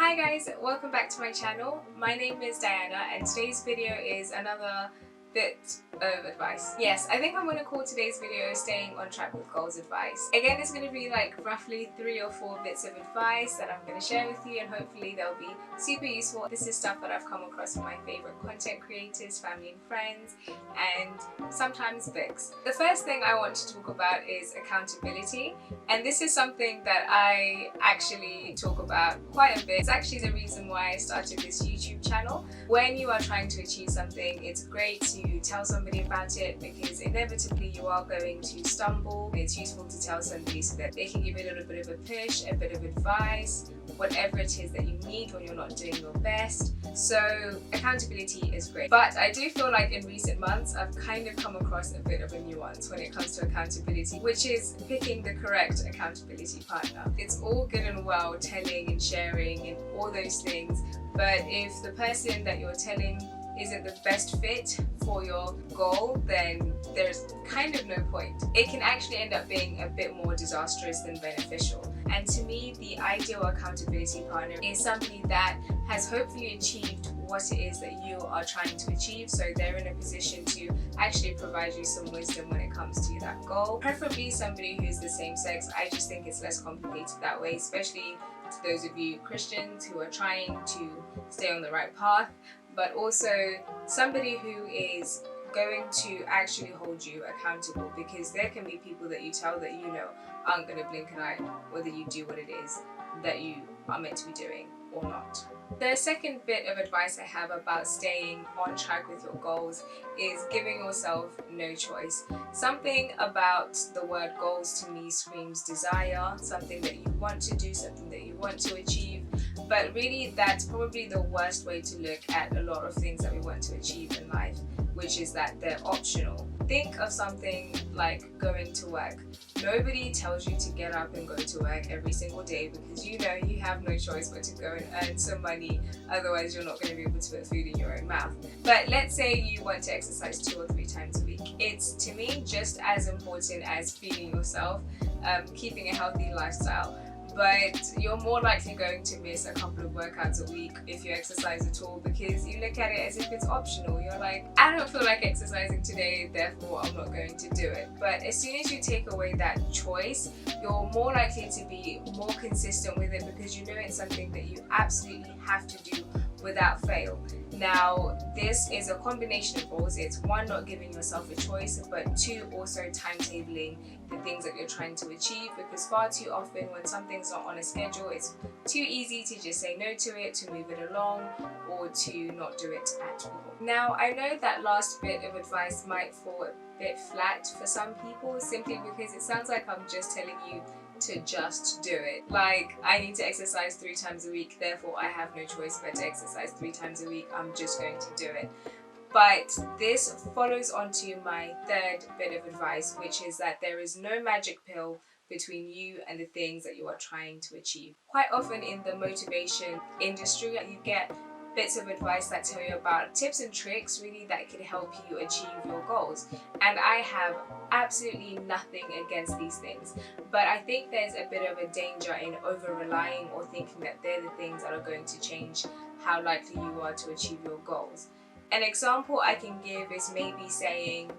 Hi guys, welcome back to my channel. My name is Diana and today's video is another bit of advice. Yes, I think I'm going to call today's video Staying on Track with Goals advice. Again, it's going to be like roughly 3 or 4 bits of advice that I'm going to share with you, and hopefully they'll be super useful. This is stuff that I've come across from my favorite content creators, family and friends, and sometimes books. The first thing I want to talk about is accountability, and this is something that I actually talk about quite a bit. It's actually the reason why I started this YouTube channel. When you are trying to achieve something, it's great to tell somebody about it because inevitably you are going to stumble. It's useful to tell somebody so that they can give you a little bit of a push, a bit of advice, whatever it is that you need when you're not doing your best. So accountability is great. But I do feel like in recent months I've kind of come across a bit of a nuance when it comes to accountability, which is picking the correct accountability partner. It's all good and well telling and sharing and all those things, but if the person that you're telling isn't the best fit for your goal, then there's kind of no point. It can actually end up being a bit more disastrous than beneficial. And to me, the ideal accountability partner is somebody that has hopefully achieved what it is that you are trying to achieve, so they're in a position to actually provide you some wisdom when it comes to that goal. Preferably somebody who's the same sex. I just think it's less complicated that way, especially to those of you Christians who are trying to stay on the right path, but also somebody who is going to actually hold you accountable, because there can be people that you tell that you know aren't going to blink an eye whether you do what it is that you are meant to be doing or not. The second bit of advice I have about staying on track with your goals is giving yourself no choice. Something about the word goals to me screams desire, something that you want to do, something that you want to achieve. But really, that's probably the worst way to look at a lot of things that we want to achieve in life, which is that they're optional. Think of something like going to work. Nobody tells you to get up and go to work every single day because you know you have no choice but to go and earn some money, otherwise you're not going to be able to put food in your own mouth. But let's say you want to exercise 2 or 3 times a week. It's, to me, just as important as feeding yourself, keeping a healthy lifestyle. But you're more likely going to miss a couple of workouts a week if you exercise at all, because you look at it as if it's optional. You're like, I don't feel like exercising today, therefore I'm not going to do it. But as soon as you take away that choice, you're more likely to be more consistent with it because you know it's something that you absolutely have to do without fail. Now, this is a combination of goals. It's 1, not giving yourself a choice, but 2, also timetabling the things that you're trying to achieve, because far too often when something's not on a schedule, it's too easy to just say no to it, to move it along, or to not do it at all. Now, I know that last bit of advice might fall a bit flat for some people, simply because it sounds like I'm just telling you to just do it. Like, I need to exercise 3 times a week, therefore I have no choice but to exercise 3 times a week. I'm just going to do it. But this follows on to my third bit of advice, which is that there is no magic pill between you and the things that you are trying to achieve. Quite often in the motivation industry, you get bits of advice that tell you about tips and tricks really that could help you achieve your goals, and I have absolutely nothing against these things, but I think there's a bit of a danger in over relying or thinking that they're the things that are going to change how likely you are to achieve your goals. An example I can give is maybe saying,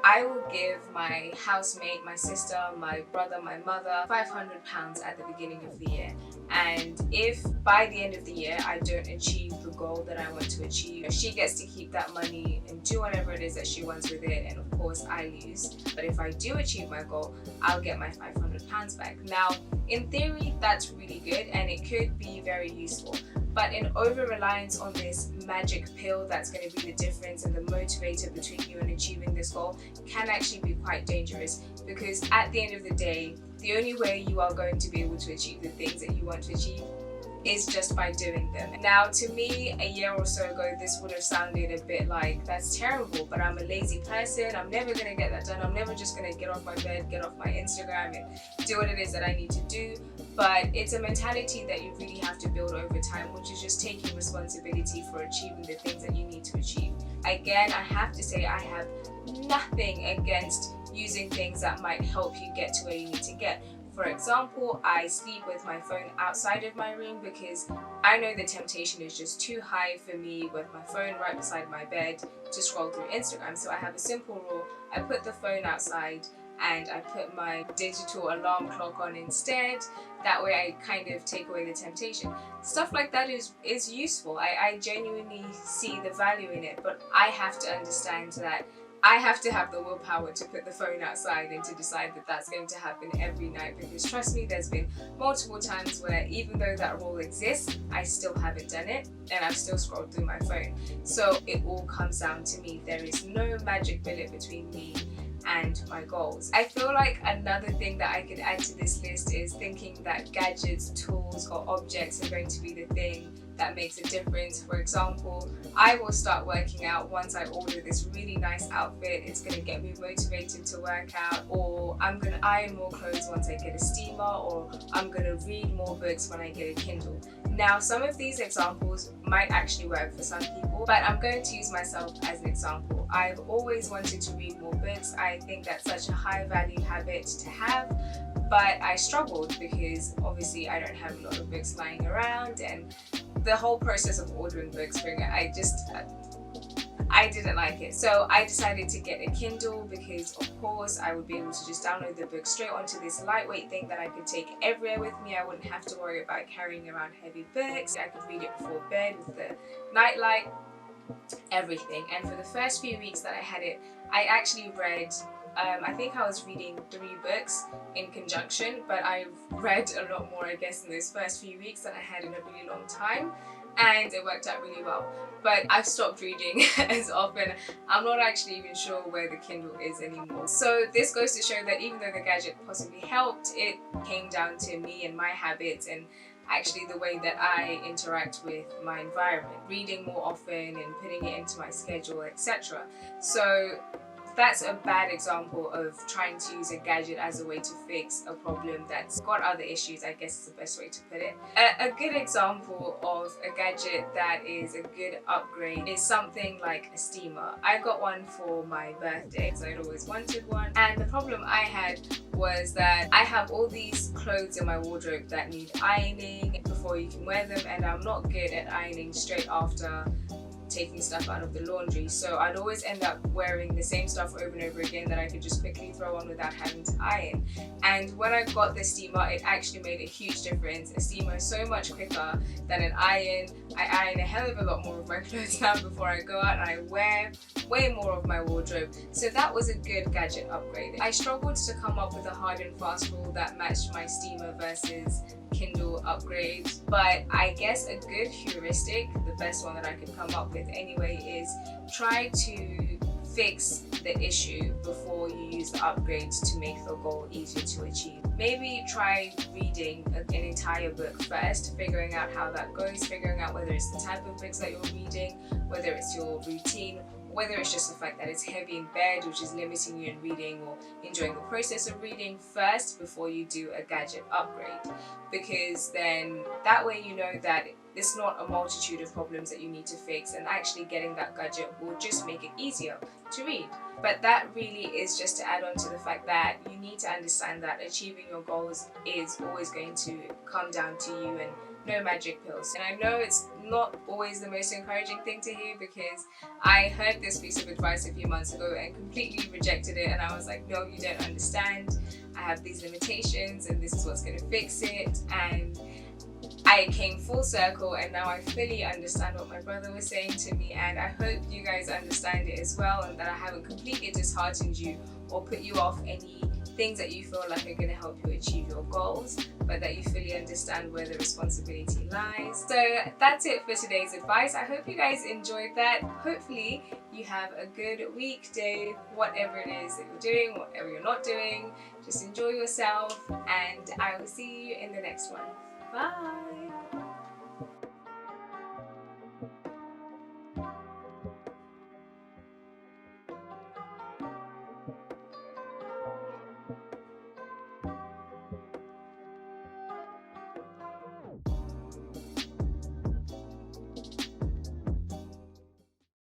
I will give my housemate, my sister, my brother, my mother £500 at the beginning of the year, and if by the end of the year I don't achieve the goal that I want to achieve, she gets to keep that money and do whatever it is that she wants with it, and of course I lose. But if I do achieve my goal, I'll get my £500 back. Now, in theory, that's really good and it could be very useful. But an over-reliance on this magic pill that's going to be the difference and the motivator between you and achieving this goal can actually be quite dangerous, because at the end of the day, the only way you are going to be able to achieve the things that you want to achieve is just by doing them. Now, to me, a year or so ago, this would have sounded a bit like, that's terrible, but I'm a lazy person, I'm never going to get that done, I'm never just going to get off my bed, get off my Instagram and do what it is that I need to do. But it's a mentality that you really have to build over time, which is just taking responsibility for achieving the things that you need to achieve. Again, I have to say I have nothing against using things that might help you get to where you need to get. For example, I sleep with my phone outside of my room because I know the temptation is just too high for me with my phone right beside my bed to scroll through Instagram. So I have a simple rule: I put the phone outside and I put my digital alarm clock on instead. That way I kind of take away the temptation. Stuff like that is useful. I genuinely see the value in it, but I have to understand that I have to have the willpower to put the phone outside and to decide that that's going to happen every night, because trust me, there's been multiple times where even though that rule exists, I still haven't done it and I've still scrolled through my phone. So it all comes down to me. There is no magic bullet between me and my goals. I feel like another thing that I could add to this list is thinking that gadgets, tools or objects are going to be the thing that makes a difference. For example, I will start working out once I order this really nice outfit. It's going to get me motivated to work out, or I'm going to iron more clothes once I get a steamer, or I'm going to read more books when I get a Kindle. Now, some of these examples might actually work for some people, but I'm going to use myself as an example. I've always wanted to read more books. I think that's such a high value habit to have, but I struggled because obviously I don't have a lot of books lying around, and the whole process of ordering books, I didn't like it. So I decided to get a Kindle because of course I would be able to just download the book straight onto this lightweight thing that I could take everywhere with me. I wouldn't have to worry about carrying around heavy books. I could read it before bed with the nightlight, everything. And for the first few weeks that I had it, I actually read I think I was reading 3 books in conjunction, but I've read a lot more, I guess, in those first few weeks than I had in a really long time, and it worked out really well. But I've stopped reading as often. I'm not actually even sure where the Kindle is anymore. So this goes to show that even though the gadget possibly helped, it came down to me and my habits and actually the way that I interact with my environment, reading more often and putting it into my schedule, etc. So that's a bad example of trying to use a gadget as a way to fix a problem that's got other issues, I guess is the best way to put it. A good example of a gadget that is a good upgrade is something like a steamer. I got one for my birthday because I'd always wanted one, and the problem I had was that I have all these clothes in my wardrobe that need ironing before you can wear them, and I'm not good at ironing straight after taking stuff out of the laundry, so I'd always end up wearing the same stuff over and over again that I could just quickly throw on without having to iron. And when I got the steamer, it actually made a huge difference. A steamer is so much quicker than an iron. I iron a hell of a lot more of my clothes now before I go out, and I wear way more of my wardrobe. So that was a good gadget upgrade. I struggled to come up with a hard and fast rule that matched my steamer versus Kindle upgrade, but I guess a good heuristic, the best one that I could come up with anyway, is try to fix the issue before you use the upgrades to make the goal easier to achieve. Maybe try reading an entire book first, figuring out how that goes, figuring out whether it's the type of books that you're reading, whether it's your routine, whether it's just the fact that it's heavy in bed, which is limiting you in reading or enjoying the process of reading first before you do a gadget upgrade. Because then that way you know that it's not a multitude of problems that you need to fix, and actually getting that gadget will just make it easier to read. But that really is just to add on to the fact that you need to understand that achieving your goals is always going to come down to you, and no magic pills. And I know it's not always the most encouraging thing to hear, because I heard this piece of advice a few months ago and completely rejected it, and I was like, no, you don't understand. I have these limitations and this is what's going to fix it. And I came full circle, and now I fully understand what my brother was saying to me, and I hope you guys understand it as well, and that I haven't completely disheartened you or put you off any things that you feel like are going to help you achieve your goals, but that you fully understand where the responsibility lies. So that's it for today's advice. I hope you guys enjoyed that. Hopefully you have a good week, day, whatever it is that you're doing, whatever you're not doing. Just enjoy yourself, and I will see you in the next one. Bye!